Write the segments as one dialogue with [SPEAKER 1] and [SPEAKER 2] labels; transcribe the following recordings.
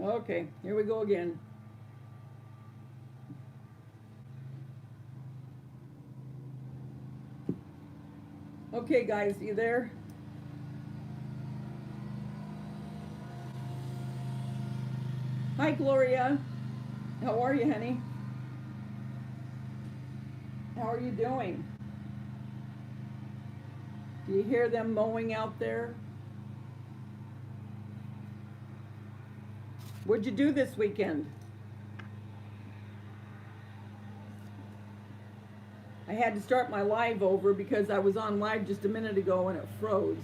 [SPEAKER 1] Okay, here we go again. Okay, guys, you there? Hi, Gloria. How are you, honey? How are you doing? Do you hear them mowing out there? What'd you do this weekend? I had to start my live over because I was on live just a minute ago and it froze.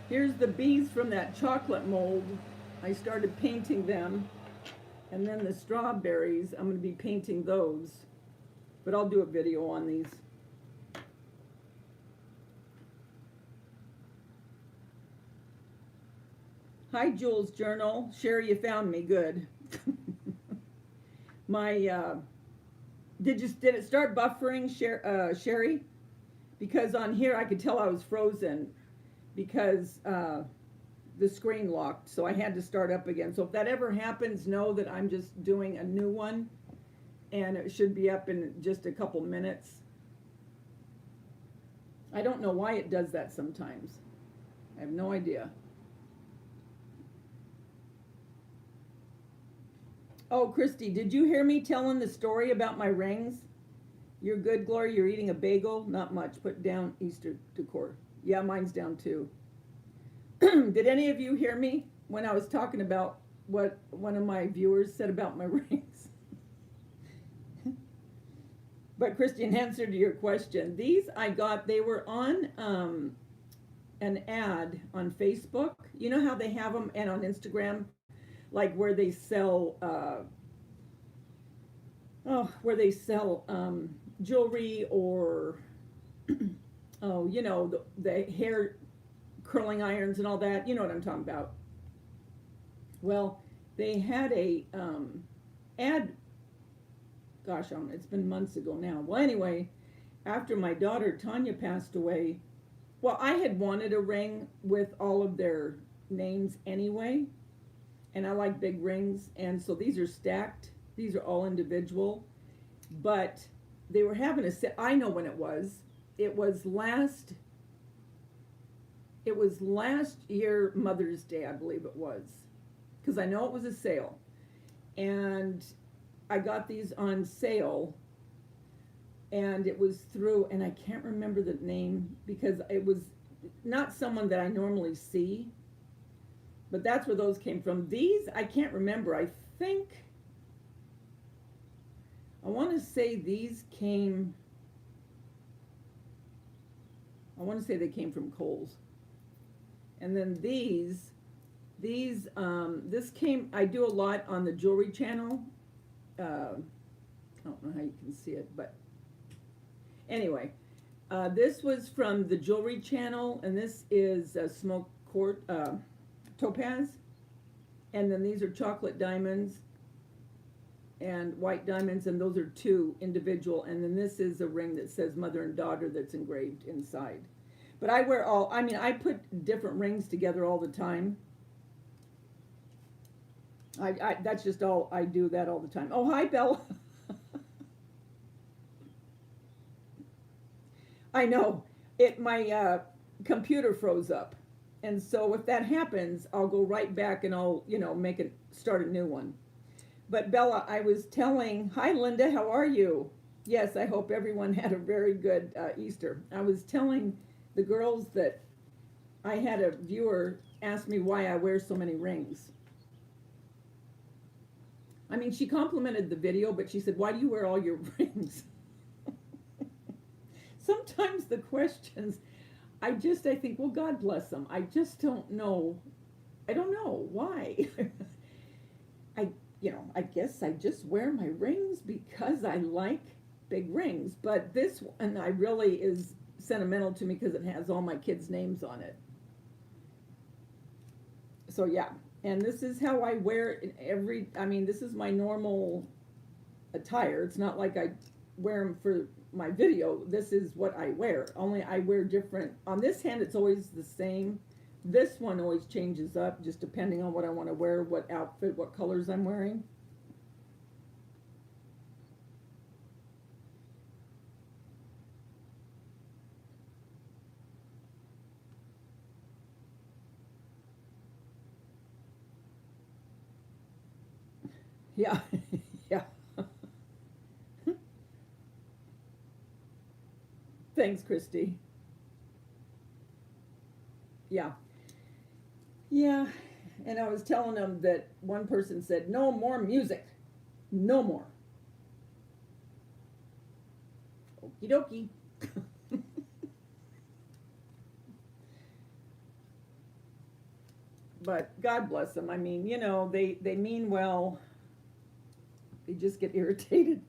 [SPEAKER 1] Here's the bees from that chocolate mold. I started painting them. And then the strawberries, I'm going to be painting those. But I'll do a video on these. Hi, Jules Journal. Sherry, you found me. Good. My, did it start buffering, Sherry? Because on here I could tell I was frozen because the screen locked, so I had to start up again. So if that ever happens, know that I'm just doing a new one, and it should be up in just a couple minutes. I don't know why it does that sometimes. I have no idea. Oh, Christy, did you hear me telling the story about my rings? You're good, Gloria. You're eating a bagel? Not much. Put down Easter decor. Yeah, mine's down too. Did any of you hear me when I was talking about what one of my viewers said about my rings? But Christian, answer to your question. These I got, they were on an ad on Facebook. You know how they have them, and on Instagram, like where they sell, jewelry or, oh, you know, the hair curling irons and all that. You know what I'm talking about. Well, they had a ad, gosh, it's been months ago now. Well, anyway, after my daughter Tanya passed away, well, I had wanted a ring with all of their names anyway, and I like big rings, and so these are stacked. These are all individual, but they were having a set. I know when it was. It was last year Mother's Day, I believe it was, because I know it was a sale, and I got these on sale, and it was through, and I can't remember the name because it was not someone that I normally see, but that's where those came from. These, I can't remember. I want to say they came from Kohl's. And then this came, I do a lot on the jewelry channel. I don't know how you can see it, but anyway, this was from the jewelry channel, and this is smoke topaz, and then these are chocolate diamonds and white diamonds, and those are two individual, and then this is a ring that says mother and daughter that's engraved inside. But I put different rings together all the time. That's just all, I do that all the time. Oh, hi, Bella. I know, my computer froze up. And so if that happens, I'll go right back and I'll, start a new one. But Bella, I was telling, hi Linda, how are you? Yes, I hope everyone had a very good Easter. I was telling the girls that I had a viewer ask me why I wear so many rings. I mean, she complimented the video, but she said, why do you wear all your rings? Sometimes the questions, I think, well, God bless them. I just don't know. I don't know why. I guess I just wear my rings because I like big rings. But this one I really is sentimental to me because it has all my kids' names on it. So yeah, and this is how I wear it this is my normal attire. It's not like I wear them for my video, this is what I wear. Only I wear different. On this hand, it's always the same. This one always changes up just depending on what I want to wear, what outfit, what colors I'm wearing. Yeah, yeah. Thanks, Christy. Yeah, yeah. And I was telling them that one person said, no more music. No more. Okie dokie. But God bless them. I mean, they mean well. They just get irritated.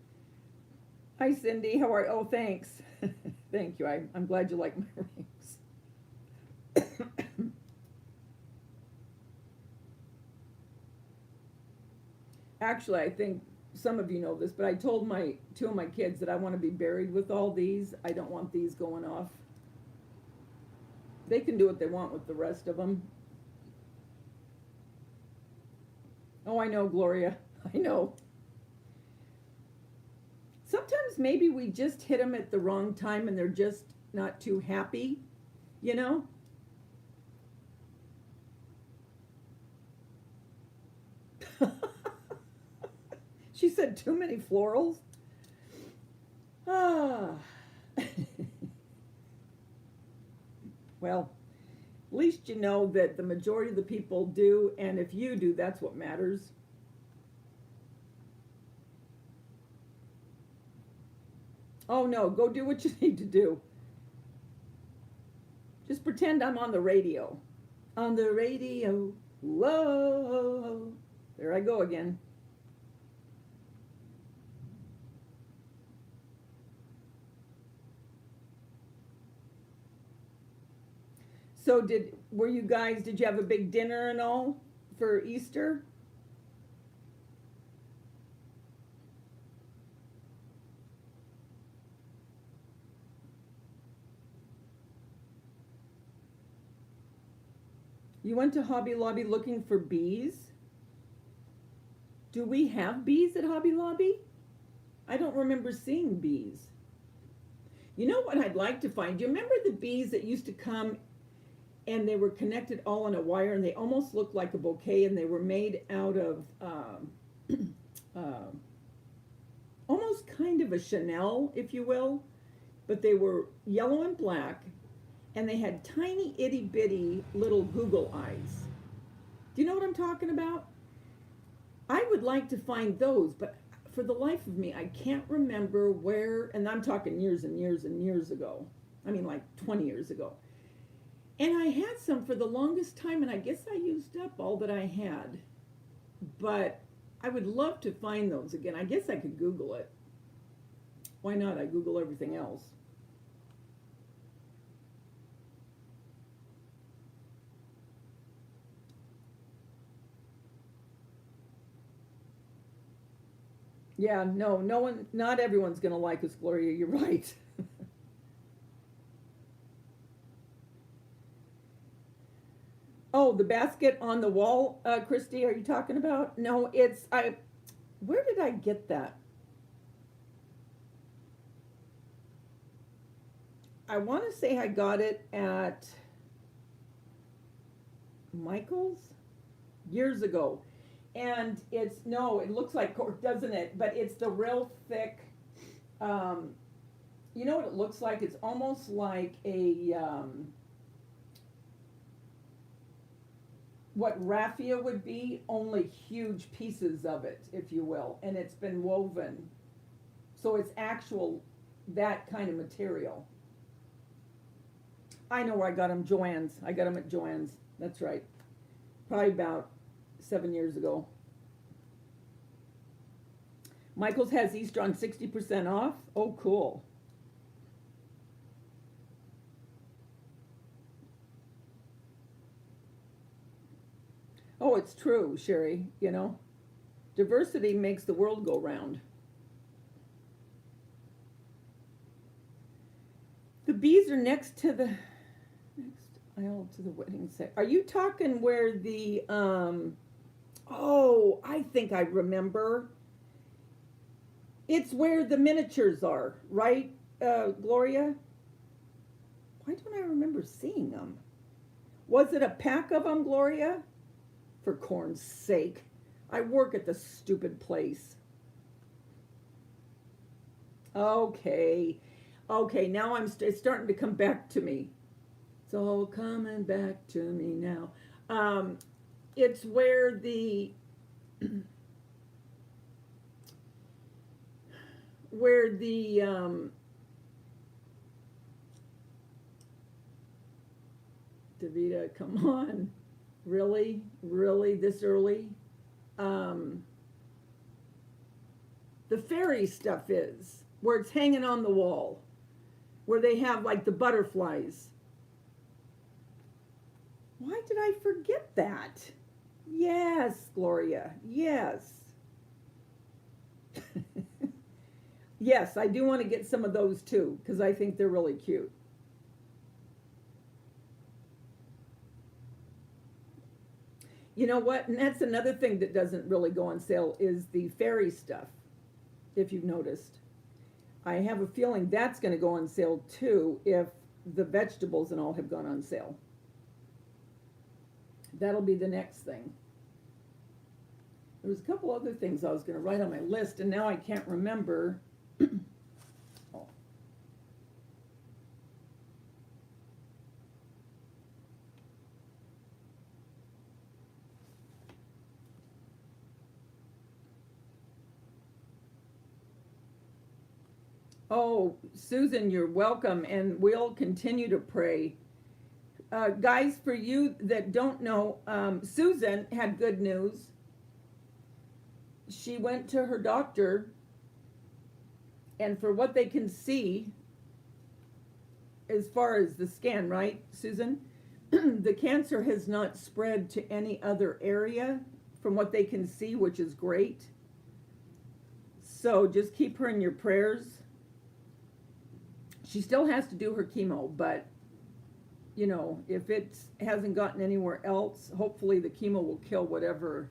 [SPEAKER 1] Hi, Cindy. How are you? Oh, thanks. Thank you. I'm glad you like my rings. Actually, I think some of you know this, but I told two of my kids that I want to be buried with all these. I don't want these going off. They can do what they want with the rest of them. Oh, I know, Gloria. I know. Sometimes maybe we just hit them at the wrong time and they're just not too happy, you know? She said too many florals. Ah. Well, at least you know that the majority of the people do, and if you do, that's what matters. Oh no, go do what you need to do. Just pretend I'm on the radio. On the radio. Whoa. There I go again. So did you have a big dinner and all for Easter? You went to Hobby Lobby looking for bees? Do we have bees at Hobby Lobby? I don't remember seeing bees. You know what I'd like to find? Do you remember the bees that used to come and they were connected all on a wire and they almost looked like a bouquet and they were made out of uh, almost kind of a Chanel, if you will, but they were yellow and black and they had tiny itty bitty little Google eyes. Do you know what I'm talking about? I would like to find those, but for the life of me, I can't remember where, and I'm talking years and years and years ago. I mean, like 20 years ago. And I had some for the longest time, and I guess I used up all that I had. But I would love to find those again. I guess I could Google it. Why not? I Google everything else. Yeah, no one, not everyone's gonna like us, Gloria. You're right. Oh, the basket on the wall, Christy, are you talking about? No, where did I get that? I want to say I got it at Michael's years ago. And no, it looks like cork, doesn't it? But it's the real thick, um, you know what it looks like? It's almost like what raffia would be, only huge pieces of it, if you will. And it's been woven. So it's actual, that kind of material. I know where I got them, Joann's. I got them at Joann's. That's right. Probably about 7 years ago. Michael's has Easter on 60% off. Oh, cool. Oh, it's true, Sherry, Diversity makes the world go round. these are next aisle to the wedding set. Are you talking where the, oh, I think I remember. It's where the miniatures are, right, Gloria? Why don't I remember seeing them? Was it a pack of them, Gloria? For corn's sake. I work at the stupid place. Okay. Okay, now it's starting to come back to me. It's all coming back to me now. It's where the Davida, come on. Really? Really this early? The fairy stuff is, where it's hanging on the wall, where they have like the butterflies. Why did I forget that? Yes, Gloria, yes. Yes, I do want to get some of those too, because I think they're really cute. You know what? And that's another thing that doesn't really go on sale is the fairy stuff, if you've noticed. I have a feeling that's going to go on sale too if the vegetables and all have gone on sale. That'll be the next thing. There was a couple other things I was going to write on my list, and now I can't remember. Oh. Oh, Susan, you're welcome, and we'll continue to pray. Guys, for you that don't know, Susan had good news. She went to her doctor, and for what they can see, as far as the scan, right, Susan? The cancer has not spread to any other area from what they can see, which is great. So just keep her in your prayers. She still has to do her chemo, but you know, if it hasn't gotten anywhere else, hopefully the chemo will kill whatever.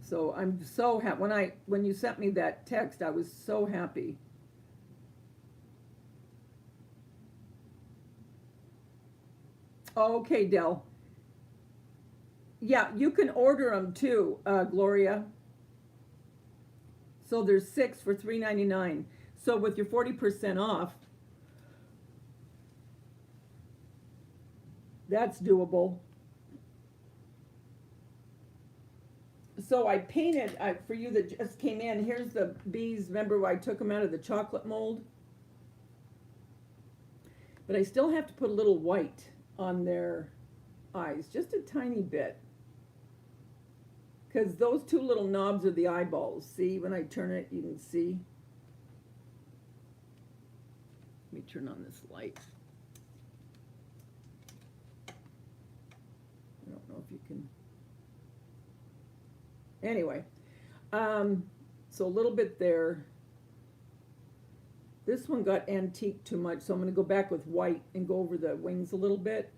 [SPEAKER 1] So I'm so happy. When you sent me that text, I was so happy. Okay, Del. Yeah, you can order them too, Gloria. So there's 6 for $3.99. So with your 40% off, that's doable. So I painted, for you that just came in, here's the bees. Remember I took them out of the chocolate mold? But I still have to put a little white on their eyes, just a tiny bit. Because those two little knobs are the eyeballs. See, when I turn it, you can see. Let me turn on this light. I don't know if you can. Anyway, so a little bit there. This one got antique too much, so I'm going to go back with white and go over the wings a little bit.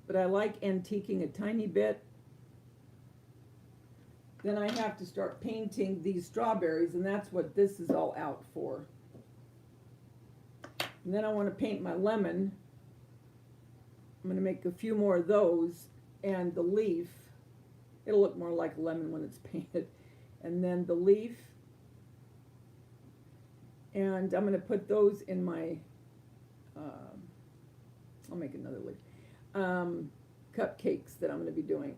[SPEAKER 1] But I like antiquing a tiny bit. Then I have to start painting these strawberries, and that's what this is all out for. And then I want to paint my lemon. I'm going to make a few more of those, and the leaf. It'll look more like a lemon when it's painted. And then the leaf. And I'm going to put those in my, I'll make another leaf, cupcakes that I'm going to be doing.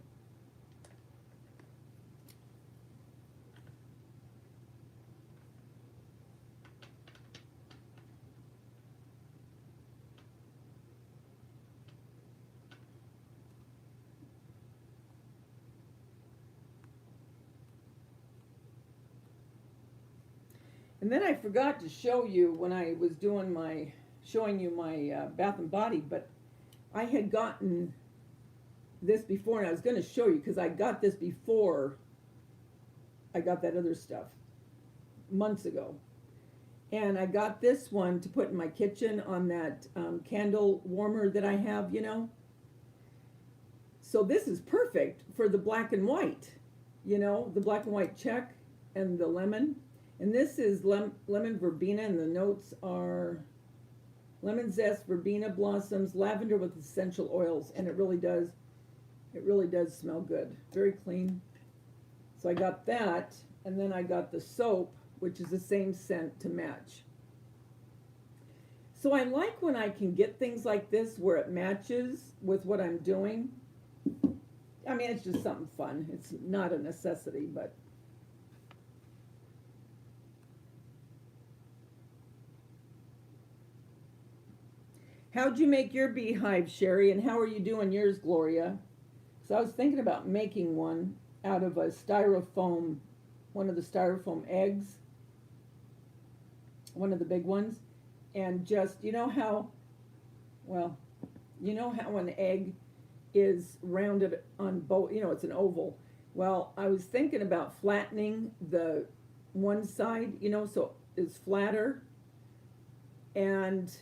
[SPEAKER 1] And then I forgot to show you when I was doing showing you my Bath and Body, but I had gotten this before, and I was going to show you because I got this before I got that other stuff. months ago. And I got this one to put in my kitchen on that candle warmer that I have, you know. So this is perfect for the black and white, you know, the black and white check and the lemon. And this is lemon verbena, and the notes are lemon zest, verbena blossoms, lavender with essential oils, and it really does smell good. Very clean. So I got that, and then I got the soap, which is the same scent to match. So I like when I can get things like this where it matches with what I'm doing. I mean, it's just something fun. It's not a necessity, but. How'd you make your beehive, Sherry, and how are you doing yours, Gloria? So I was thinking about making one out of a styrofoam, one of the styrofoam eggs, one of the big ones, and just, you know how an egg is rounded on both, you know, it's an oval. Well, I was thinking about flattening the one side, you know, so it's flatter, and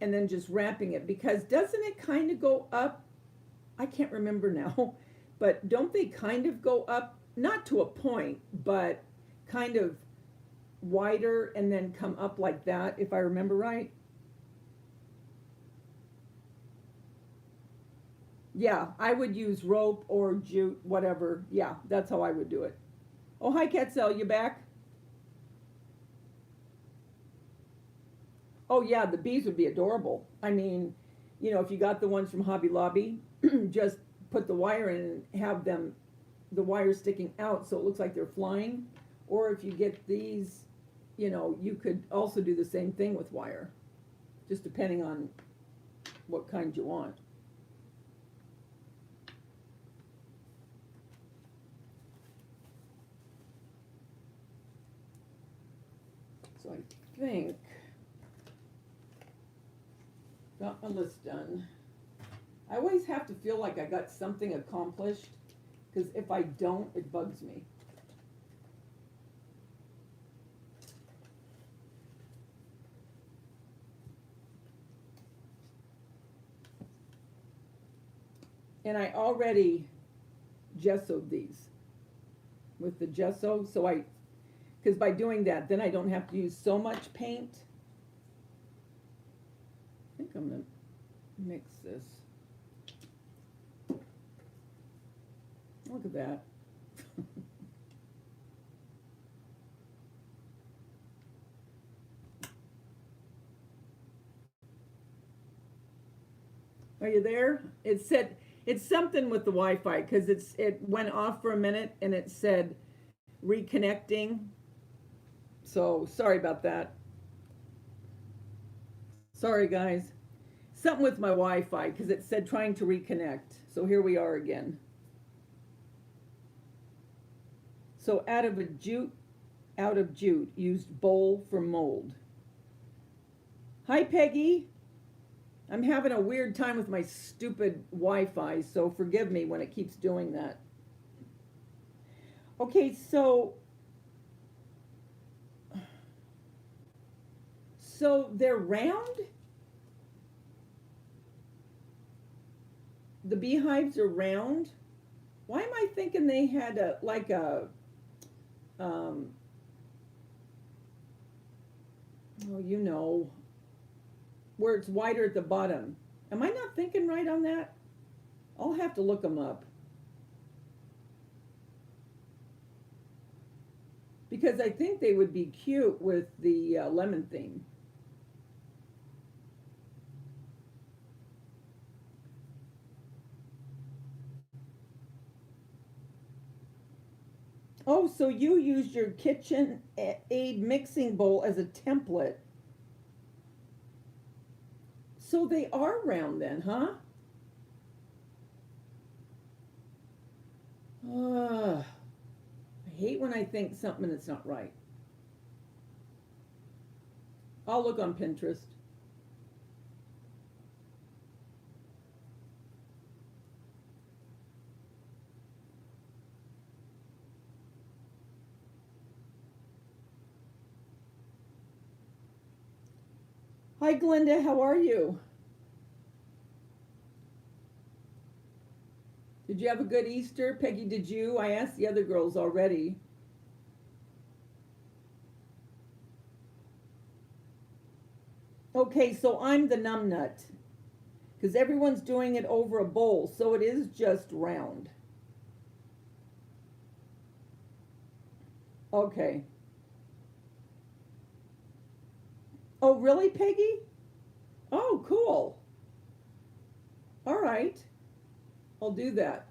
[SPEAKER 1] then just wrapping it, because doesn't it kind of go up? I can't remember now, but don't they kind of go up, not to a point, but kind of wider and then come up like that, if I remember right? Yeah, I would use rope or jute, whatever. Yeah, that's how I would do it. Oh, hi, Quetzal, you back? Oh yeah, the bees would be adorable. I mean, you know, if you got the ones from Hobby Lobby, just put the wire in and have them, the wire sticking out so it looks like they're flying. Or if you get these, you know, you could also do the same thing with wire, just depending on what kind you want. So I think got my list done. I always have to feel like I got something accomplished, because if I don't, it bugs me. And I already gessoed these with the gesso, so because by doing that, then I don't have to use so much paint. I think I'm gonna mix this. Look at that. Are you there? It said, it's something with the Wi-Fi, because it went off for a minute and it said reconnecting. So sorry about that. Sorry guys. Something with my Wi-Fi, because it said trying to reconnect. So here we are again. So out of jute, used bowl for mold. Hi Peggy. I'm having a weird time with my stupid Wi-Fi, so forgive me when it keeps doing that. Okay, so they're round? The beehives are round? Why am I thinking they had oh, you know, where it's wider at the bottom. Am I not thinking right on that? I'll have to look them up. Because I think they would be cute with the lemon theme. Oh, so you used your KitchenAid mixing bowl as a template. So they are round then, huh? I hate when I think something that's not right. I'll look on Pinterest. Hi, Glenda. How are you? Did you have a good Easter? Peggy, did you? I asked the other girls already. Okay, so I'm the numbnut because everyone's doing it over a bowl, so it is just round. Okay. Oh, really, Peggy? Oh, cool. All right. I'll do that.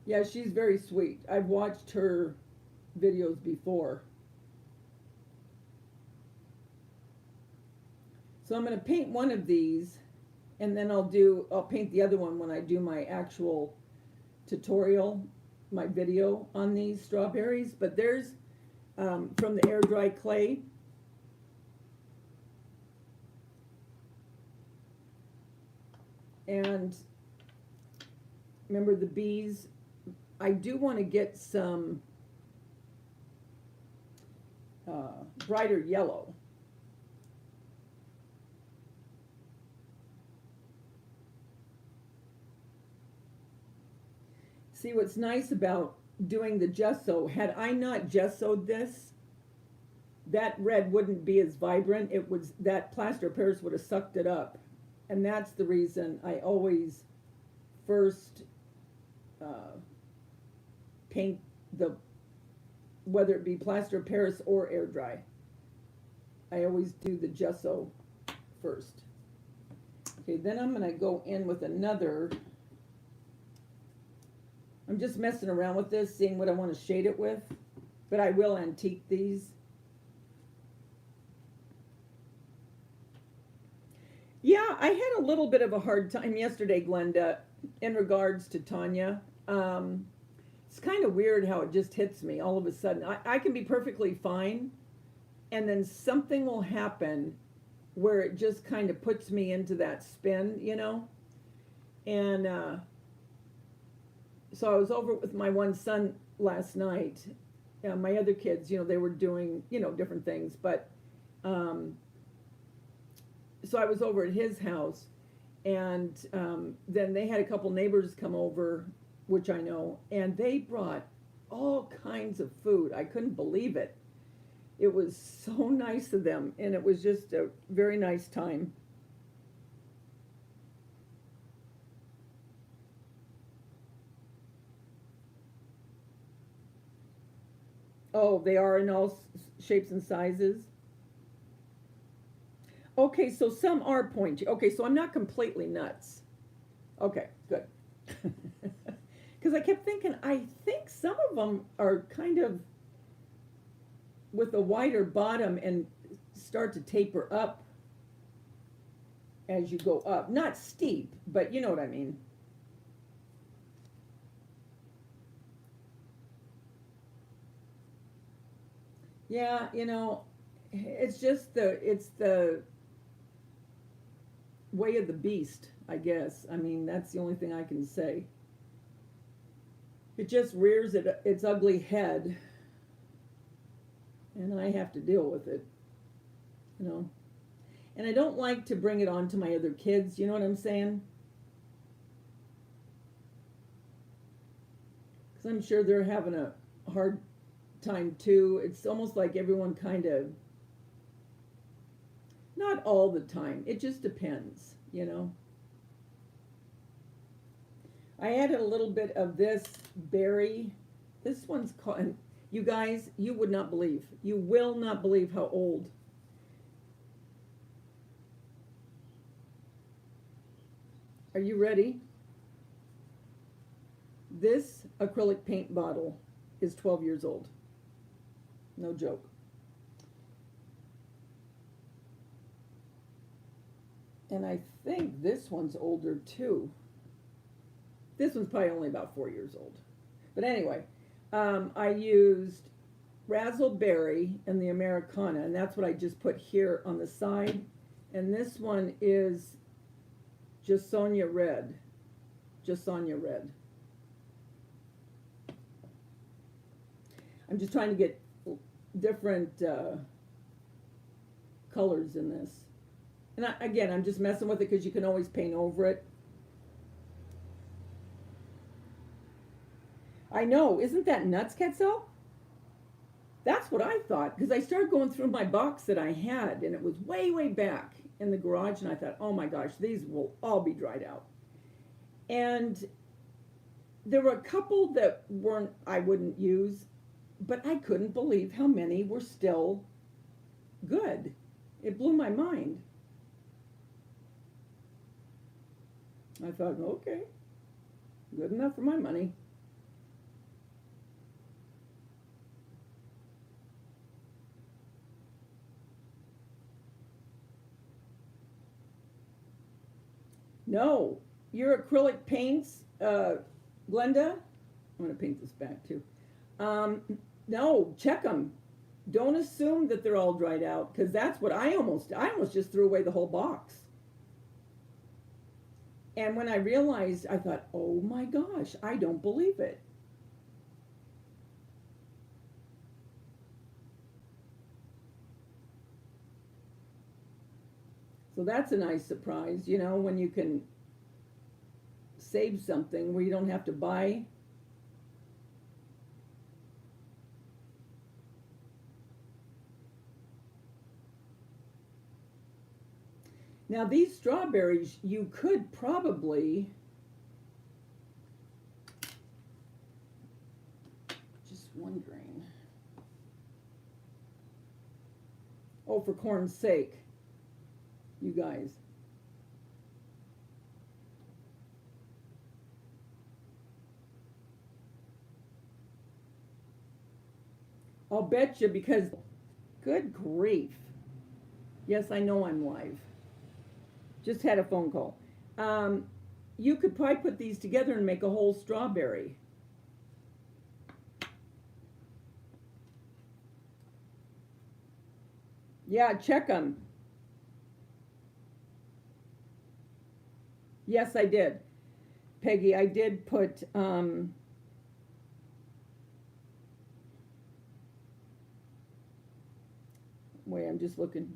[SPEAKER 1] Yeah, she's very sweet. I've watched her videos before. So I'm going to paint one of these and then I'll paint the other one when I do my actual tutorial, my video on these strawberries. But there's from the air dry clay. And remember the bees, I do want to get some brighter yellow. See, what's nice about doing the gesso, had I not gessoed this, that red wouldn't be as vibrant. It was, that plaster of Paris would have sucked it up. And that's the reason I always first paint the, whether it be plaster of Paris or air dry. I always do the gesso first. Okay, then I'm going to go in with another. I'm just messing around with this, seeing what I want to shade it with, but I will antique these. Yeah, I had a little bit of a hard time yesterday, Glenda, in regards to Tanya. It's kind of weird how it just hits me all of a sudden. I can be perfectly fine, and then something will happen where it just kind of puts me into that spin, you know? And so I was over with my one son last night. My other kids, you know, they were doing, you know, different things, but so I was over at his house, and then they had a couple neighbors come over, which I know, and they brought all kinds of food. I couldn't believe it. It was so nice of them, and it was just a very nice time. Oh, they are in all shapes and sizes. Okay, so some are pointy. Okay, so I'm not completely nuts. Okay, good. Because I kept thinking, I think some of them are kind of with a wider bottom and start to taper up as you go up. Not steep, but you know what I mean. Yeah, you know, it's the way of the beast, I guess. I mean, that's the only thing I can say. It just rears its ugly head, and I have to deal with it, you know. And I don't like to bring it on to my other kids, you know what I'm saying? Because I'm sure they're having a hard time too. It's almost like everyone kind of, not all the time, it just depends, you know. I added a little bit of this berry. This one's called, you guys, you would not believe, you will not believe how old. Are you ready? This acrylic paint bottle is 12 years old. No joke. And I think this one's older too. This one's probably only about 4 years old. But anyway, I used razzleberry and the Americana, and that's what I just put here on the side. And this one is just Sonia Red. Just Sonia Red. I'm just trying to get different colors in this. And again, I'm just messing with it because you can always paint over it. I know, isn't that nuts, Quetzal? That's what I thought, because I started going through my box that I had, and it was way, way back in the garage, and I thought, oh my gosh, these will all be dried out. And there were a couple that weren't, I wouldn't use, but I couldn't believe how many were still good. It blew my mind. I thought, okay, good enough for my money. No, your acrylic paints, Glenda, I'm going to paint this back too. No, check them. Don't assume that they're all dried out, because that's what I almost just threw away the whole box. And when I realized, I thought, oh my gosh, I don't believe it. So that's a nice surprise, you know, when you can save something where you don't have to buy. Now these strawberries, you could probably, just wondering. Oh, for corn's sake, you guys. I'll bet you, because, good grief. Yes, I know I'm live. Just had a phone call. You could probably put these together and make a whole strawberry. Yeah, check them. Yes, I did. Peggy, I did put, wait, I'm just looking.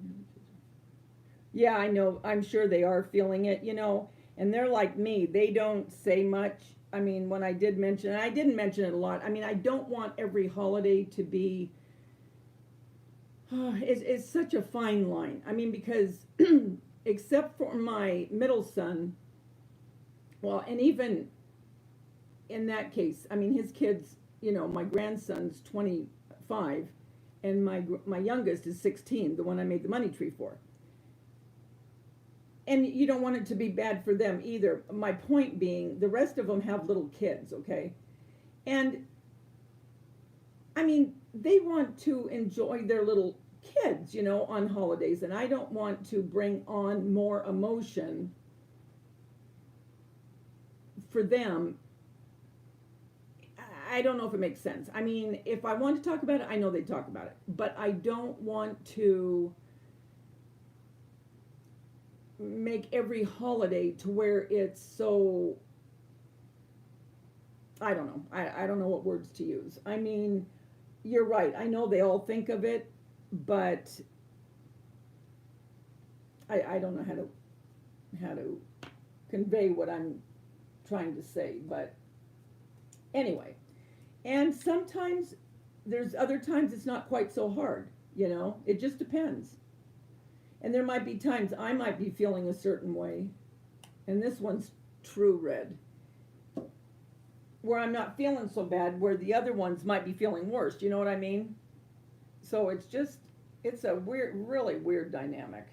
[SPEAKER 1] Yeah, I know. I'm sure they are feeling it, you know, and they're like me. They don't say much. I mean, when I did mention, and I didn't mention it a lot. I mean, I don't want every holiday to be, it's such a fine line. I mean, because except for my middle son, well, and even in that case, I mean, his kids, you know, my grandson's 25, and my youngest is 16, the one I made the money tree for. And you don't want it to be bad for them either. My point being, the rest of them have little kids, okay? And, I mean, they want to enjoy their little kids, you know, on holidays. And I don't want to bring on more emotion for them. I don't know if it makes sense. I mean, if I want to talk about it, I know they talk about it. But I don't want to make every holiday to where it's so, I don't know. I don't know what words to use. I mean, you're right. I know they all think of it, but I don't know how to convey what I'm trying to say. But anyway, and sometimes there's other times it's not quite so hard, you know. It just depends. And there might be times I might be feeling a certain way, and this one's true red, where I'm not feeling so bad, where the other ones might be feeling worse. You know what I mean? So it's a weird, really weird dynamic.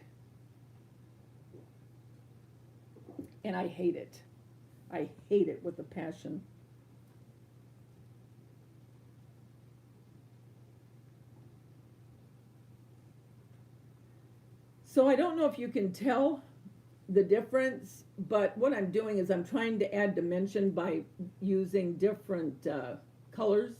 [SPEAKER 1] And I hate it. I hate it with a passion. So I don't know if you can tell the difference, but what I'm doing is I'm trying to add dimension by using different colors.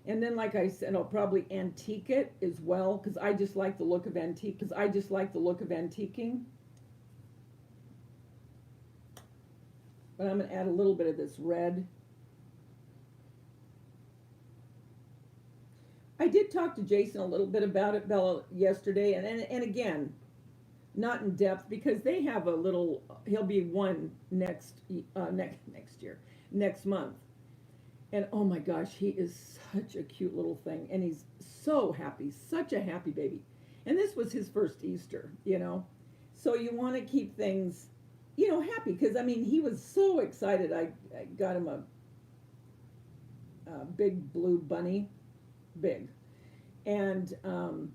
[SPEAKER 1] And then, like I said, I'll probably antique it as well, because I just like the look of antiquing. But I'm going to add a little bit of this red. I did talk to Jason a little bit about it, Bella, yesterday, and again, not in depth, because they have a little, he'll be one next year, next month. And oh my gosh, he is such a cute little thing, and he's so happy, such a happy baby. And this was his first Easter, you know. So you want to keep things, you know, happy, because I mean, he was so excited. I got him a big blue bunny, big, and oh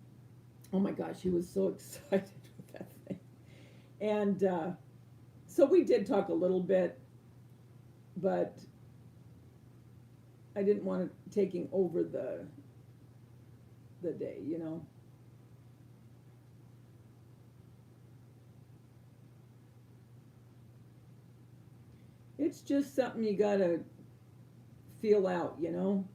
[SPEAKER 1] my gosh, he was so excited with that thing. And so we did talk a little bit, but I didn't want it taking over the day, you know. It's just something you gotta feel out, you know.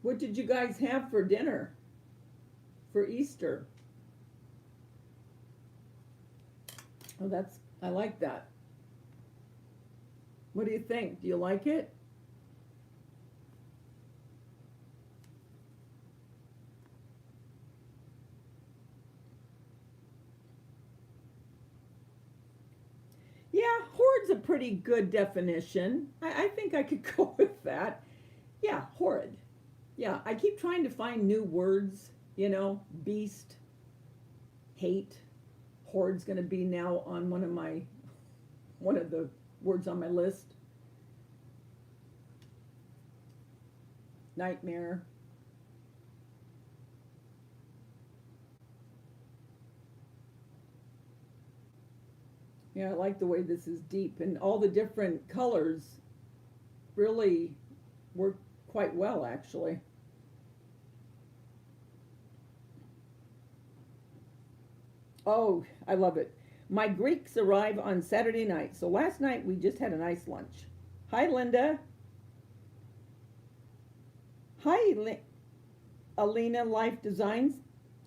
[SPEAKER 1] What did you guys have for dinner for Easter? Oh, I like that. What do you think? Do you like it? Yeah, horrid's a pretty good definition. I think I could go with that. Yeah, horrid. Yeah, I keep trying to find new words, you know, beast, hate. Horrid's going to be now on one of the words on my list. Nightmare. Yeah, I like the way this is deep, and all the different colors really work quite well, actually. Oh, I love it. My Greeks arrive on Saturday night. So last night we just had a nice lunch. Hi, Linda. Hi, Alina Life Designs.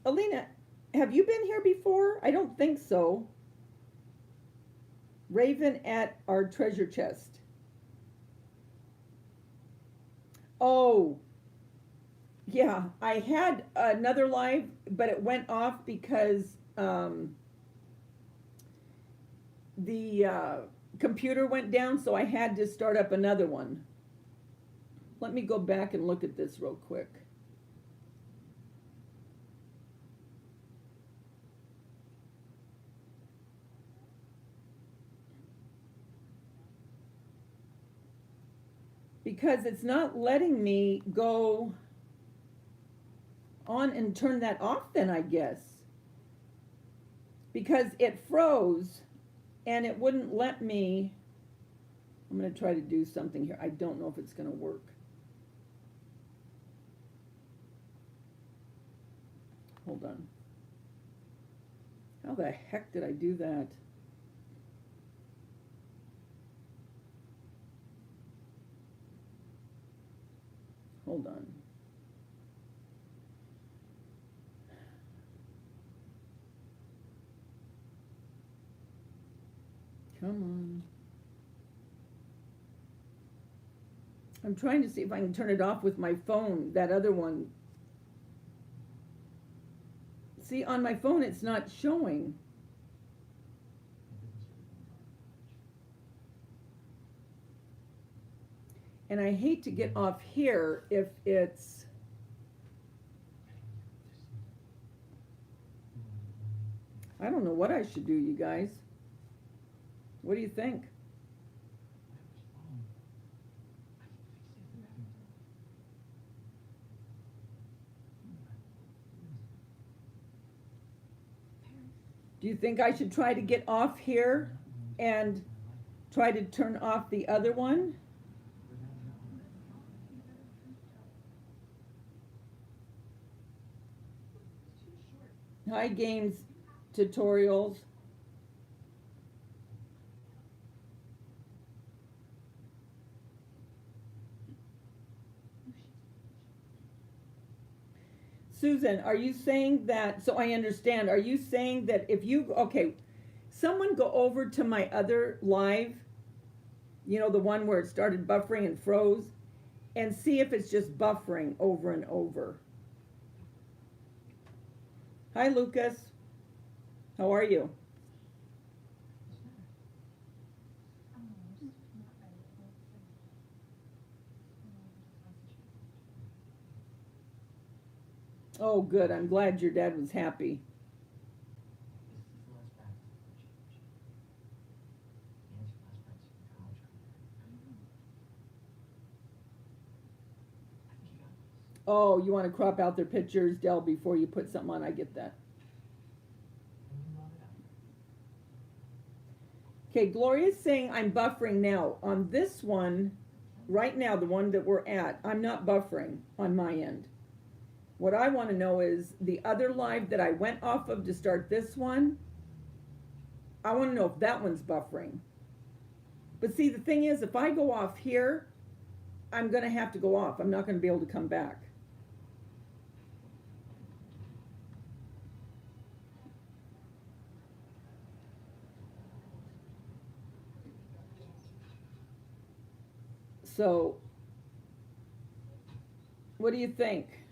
[SPEAKER 1] Alina, have you been here before? I don't think so. Raven at our treasure chest. Oh, yeah. I had another live, but it went off because the computer went down, so I had to start up another one. Let me go back and look at this real quick. Because it's not letting me go on and turn that off then, I guess. Because it froze and it wouldn't let me. I'm going to try to do something here. I don't know if it's going to work. Hold on. How the heck did I do that? Hold on. Come on. I'm trying to see if I can turn it off with my phone, that other one. See, on my phone it's not showing. And I hate to get off here if it's... I don't know what I should do, you guys. What do you think? Do you think I should try to get off here and try to turn off the other one? Hi, Games Tutorials. Susan, are you saying that, so I understand, are you saying that if you, okay, someone go over to my other live, you know, the one where it started buffering and froze, and see if it's just buffering over and over. Hi, Lucas. How are you? Oh, good. I'm glad your dad was happy. Oh, you want to crop out their pictures, Dell, before you put something on. I get that. Okay, Gloria's saying I'm buffering now. On this one, right now, the one that we're at, I'm not buffering on my end. What I want to know is the other live that I went off of to start this one, I want to know if that one's buffering. But see, the thing is, if I go off here, I'm going to have to go off. I'm not going to be able to come back. So, what do you think?